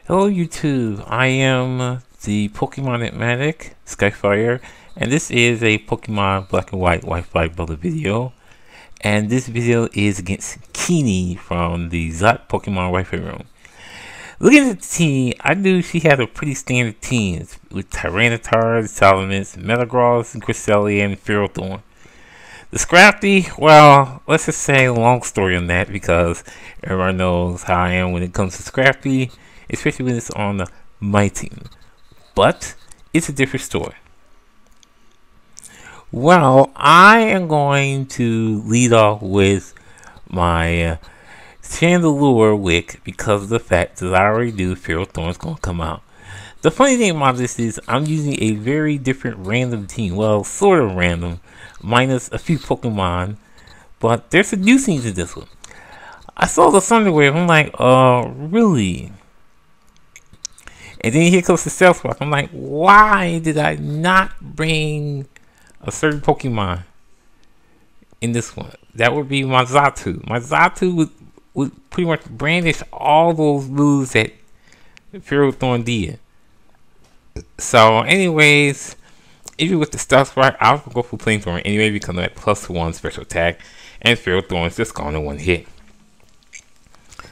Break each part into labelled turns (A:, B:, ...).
A: Hello YouTube, I am the Pokemon Enigmatic, Skyfire, and this is a Pokemon Black and White Wi-Fi builder video. And this video is against Kini from the Zot Pokemon Wi-Fi room. Looking at the team, I knew she had a pretty standard team with Tyranitar, Salamence, Metagross and Cresselia, and Ferrothorn. The Scrafty, well, let's just say a long story on that because everyone knows how I am when it comes to Scrafty, especially when it's on my team. But it's a different story. Well, I am going to lead off with my Chandelure Wick because of the fact that I already knew Ferrothorn is going to come out. The funny thing about this is I'm using a very different random team. Well, sort of random, minus a few Pokemon, but there's a new thing to this one. I saw the Thunder Wave, I'm like, really? And then here comes the Stealth Rock. I'm like, why did I not bring a certain Pokemon in this one? That would be my Xatu. My Xatu would pretty much brandish all those moves that Ferrothorn did. So, anyways, even with the Stealth Rock, I'll go for Flamethrower anyway because of that +1 special attack, and Ferrothorn is just gone in one hit.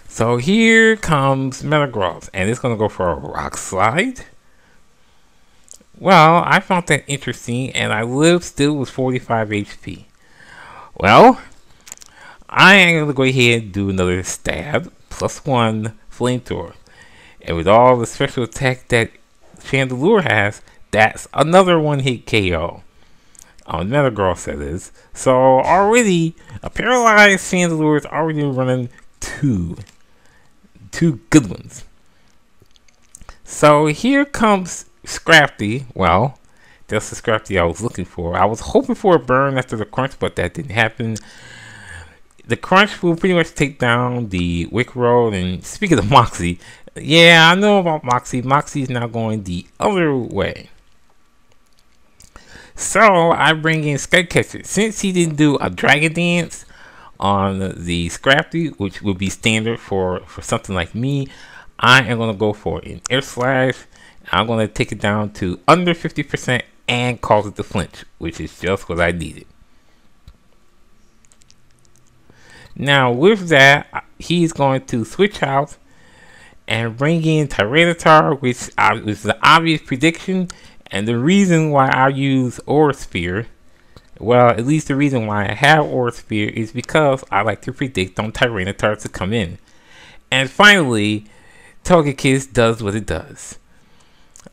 A: So here comes Metagross, and it's going to go for a Rock Slide. Well, I found that interesting, and I live still with 45 HP. Well, I am going to go ahead and do another stab, +1 Flamethrower. And with all the special attack that Chandelure has, that's another one-hit KO. On Metagross, that is. So already, a paralyzed Chandelure is already running two good ones. So here comes Scrafty. Well, that's the Scrafty I was looking for. I was hoping for a burn after the crunch, but that didn't happen. The crunch will pretty much take down the Wick Road. And speaking of Moxie, yeah, I know about Moxie. Moxie is now going the other way. So I bring in Skycatcher. Since he didn't do a Dragon Dance on the Scrafty, which would be standard for something like me, I am going to go for an Air Slash. I'm going to take it down to under 50% and cause it to flinch, which is just what I needed. Now with that, he's going to switch out and bring in Tyranitar, which was the obvious prediction, and the reason why I use Aura Sphere. Well, at least the reason why I have Aura Sphere is because I like to predict on Tyranitar to come in. And finally, Togekiss does what it does.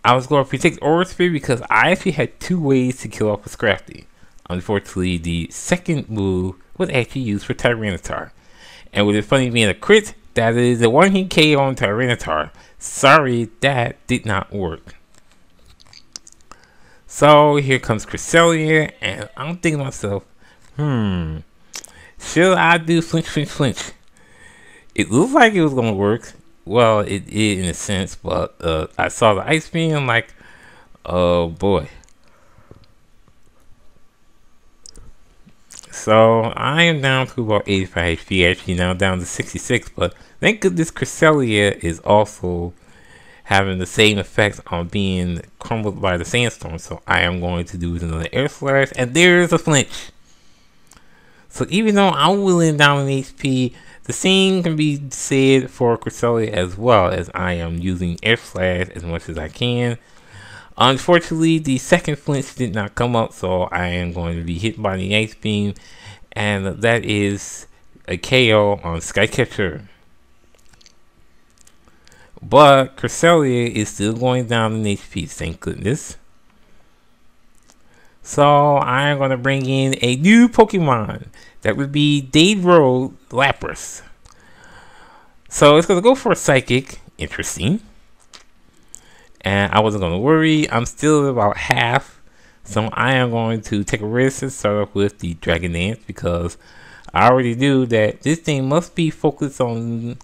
A: I was going to predict Aura Sphere because I actually had two ways to kill off a Scrafty. Unfortunately, the second move was actually used for Tyranitar. And with it funny being a crit, that is a one-hit KO on Tyranitar. Sorry, that did not work. So here comes Cresselia, and I'm thinking to myself, should I do flinch? It looks like it was gonna work. Well, it did in a sense, but I saw the Ice Beam, I'm like, oh boy. So I am down to about 85 HP, actually now down to 66, but thank goodness Cresselia is also having the same effect on being crumbled by the sandstorm. So I am going to do another Air Slash, and there's a flinch. So even though I'm willing down in HP, the same can be said for Cresselia as well, as I am using Air Slash as much as I can. Unfortunately, the second flinch did not come up, so I am going to be hit by the Ice Beam, and that is a KO on Skycatcher. But Cresselia is still going down in HP, thank goodness. So I am going to bring in a new Pokemon. That would be Dade Road Lapras. So it's going to go for a Psychic. Interesting. And I wasn't going to worry. I'm still about half. So I am going to take a risk and start off with the Dragon Dance because I already knew that this thing must be focused on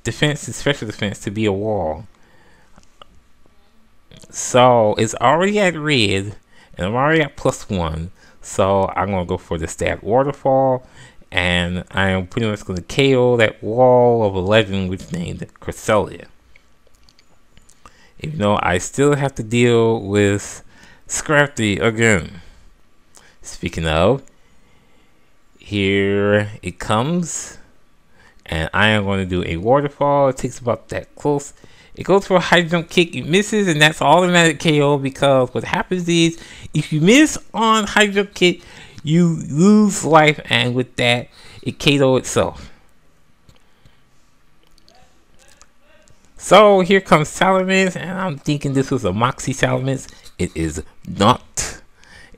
A: defense and special defense to be a wall. So it's already at red, and I'm already at +1. So I'm gonna go for the stab waterfall, and I am pretty much going to KO that wall of a legend which is named Cresselia. Even though I still have to deal with Scrafty again. Speaking of, here it comes, and I am going to do a waterfall. It takes about that close. It goes for a high jump kick, it misses, and that's automatic KO, because what happens is if you miss on high jump kick, you lose life, and with that, it KO itself. So here comes Salamence, and I'm thinking this was a Moxie Salamence. It is not.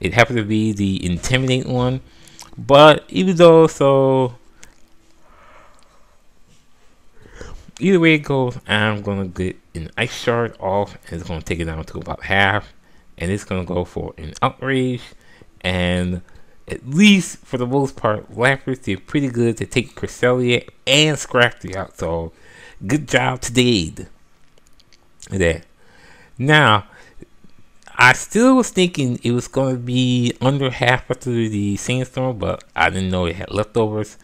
A: It happened to be the Intimidate one, but even though so, either way it goes, I'm gonna get an Ice Shard off, and it's gonna take it down to about half, and it's gonna go for an Outrage, and at least for the most part, Lapras did pretty good to take Cresselia and Scrafty out. So good job to Dade. There. Now, I still was thinking it was going to be under half after the Sandstorm, but I didn't know it had leftovers.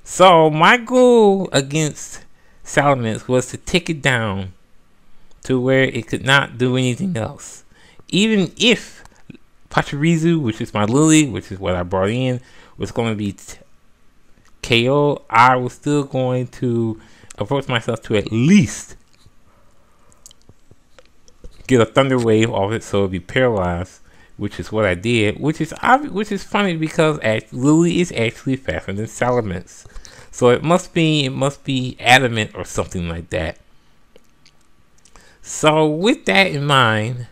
A: So my goal against Salamence was to take it down to where it could not do anything else. Even if Pachirisu, which is my Lily, which is what I brought in, was going to be KO, I was still going to approach myself to at least get a Thunder Wave off it, so it'd be paralyzed, which is what I did. Which is funny because Lily is actually faster than Salamence, so it must be adamant or something like that. So with that in mind,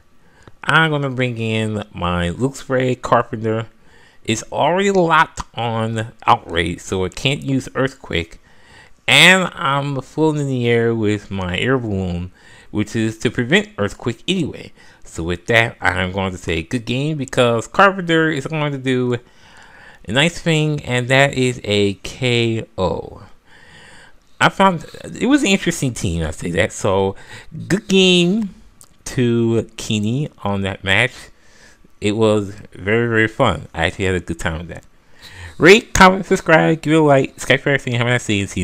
A: I'm gonna bring in my Luxray Carpenter. It's already locked on Outrage, so it can't use Earthquake. And I'm floating in the air with my air balloon, which is to prevent Earthquake anyway. So with that, I'm going to say good game, because Carpenter is going to do a nice thing, and that is a KO. I found it was an interesting team, I say that. So good game to Kini on that match. It was very, very fun. I actually had a good time with that. Rate, comment, subscribe, give it a like. Skyfire, have a nice day, and see you next time.